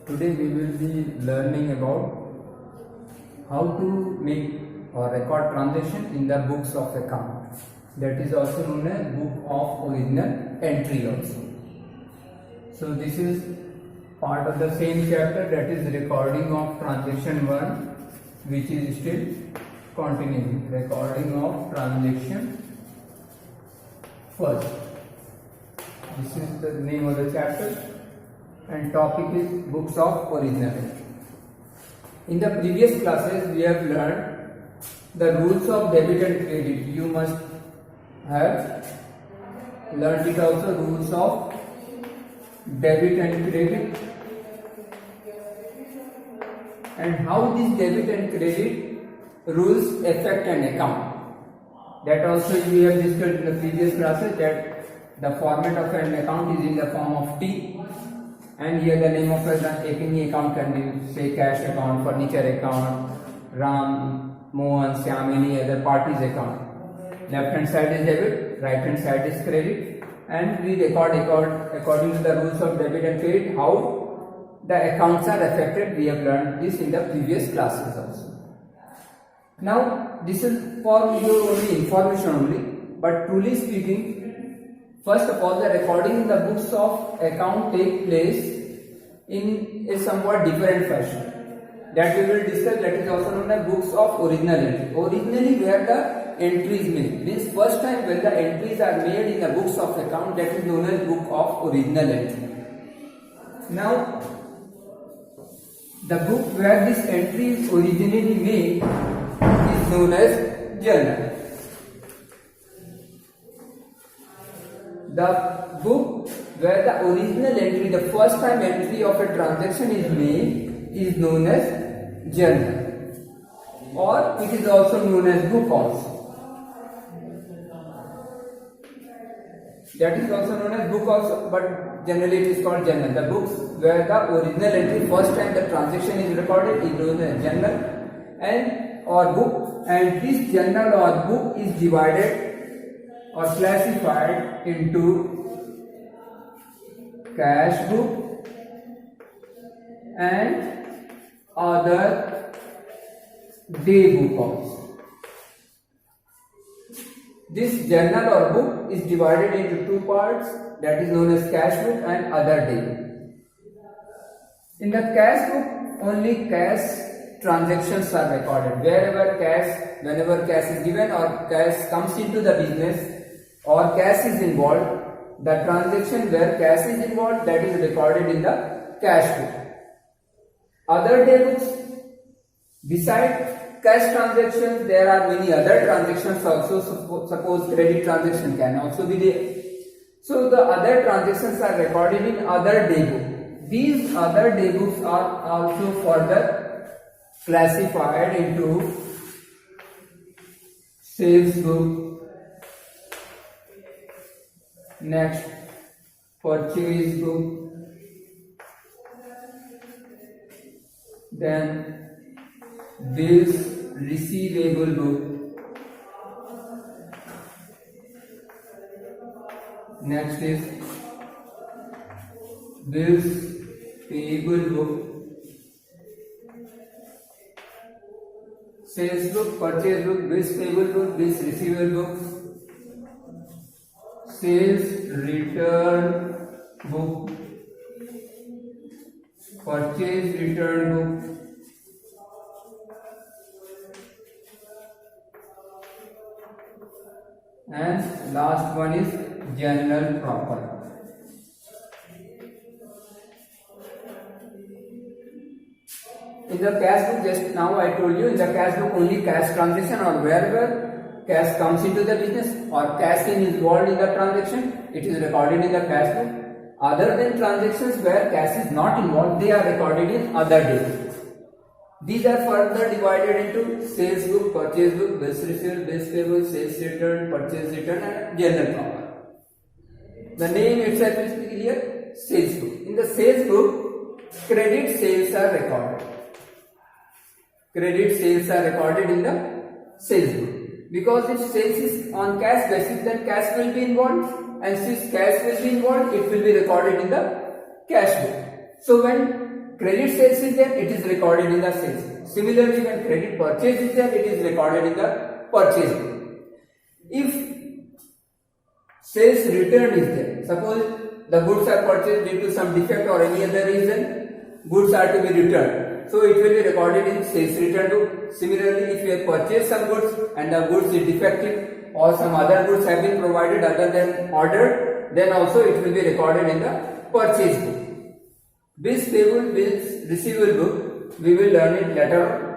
Today we will be learning about how to make or record transaction in the books of account. That is also known as book of original entry also. So this is part of the same chapter, that is recording of transaction 1, which is still continuing. Recording of transaction first. This is the name of the chapter and topic is books of original entry. In the previous classes we have learned the rules of debit and credit. You must have learned it also, rules of debit and credit, and how these debit and credit rules affect an account. That also we have discussed in the previous classes, that the format of an account is in the form of T, and here the name of any account can be, say, cash account, furniture account, Ram, Mohan, Syam, any other party's account. Left hand side is debit, right hand side is credit, and we record according to the rules of debit and credit how the accounts are affected. We have learned this in the previous classes also. Now this is for your only information only, but truly speaking, first of all, the recording in the books of account take place in a somewhat different fashion. That we will discuss. That is also known as books of original entry. Originally, where the entries made, means first time when the entries are made in the books of account, that is known as book of original entry. Now, the book where this entry is originally made is known as journal. The book where the original entry, the first time entry of a transaction is made, is known as journal, or it is also known as book also. That is also known as book also, but generally it is called journal. The books where the original entry, first time the transaction is recorded, is known as journal and or book, and this journal or book is divided or classified into cash book and other day book also. This journal or book is divided into two parts, that is known as cash book and other day book. In the cash book, only cash transactions are recorded. Whenever cash is given or cash comes into the business or cash is involved, the transaction where cash is involved, that is recorded in the cash book. Other day books, besides cash transactions, there are many other transactions also. Suppose credit transaction can also be there. So the other transactions are recorded in other day book. These other day books are also further classified into sales book, next purchase book, then bills receivable book, next is bills payable book, sales book, purchase book, bills payable book, bills receivable book, sales return book, purchase return book, and last one is journal proper. In the cash book, just now I told you, in the cash book only cash transaction or wherever cash comes into the business or cash is involved in the transaction, it is recorded in the cash book. Other than transactions where cash is not involved, they are recorded in other days. These are further divided into sales book, purchase book, bills receivable, bills payable, sales return, purchase return, and journal proper. The name itself is clear, sales book. In the sales book, credit sales are recorded. Credit sales are recorded in the sales book. Because if sales is on cash basis, then cash will be involved, and since cash will be involved, it will be recorded in the cash book. So when credit sales is there, it is recorded in the sales. Similarly, when credit purchase is there, it is recorded in the purchase book. If sales return is there, suppose the goods are purchased due to some defect or any other reason, goods are to be returned. So it will be recorded in sales return book. Similarly, if you have purchased some goods and the goods is defective or some other goods have been provided other than ordered, then also it will be recorded in the purchase book. Bills payable, bills receivable book, we will learn it later on.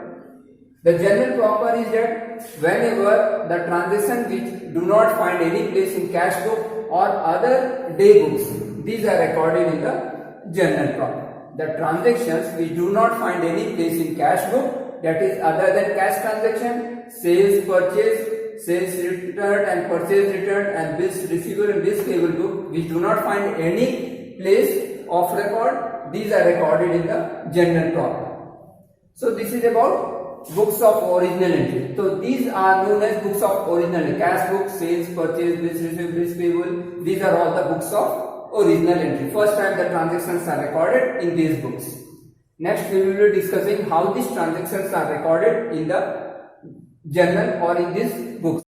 The general proper is that whenever the transaction which do not find any place in cash book or other day books, these are recorded in the general proper. The transactions which do not find any place in cash book, that is other than cash transaction, sales purchase, sales return and purchase return and bills receivable and bills payable book, which do not find any place of record, these are recorded in the general proper. So this is about books of original entry. So these are known as books of original entry. Cash book, sales, purchase, bills receivable, bills payable, these are all the books of original entry. First time the transactions are recorded in these books. Next we will be discussing how these transactions are recorded in the journal or in these books.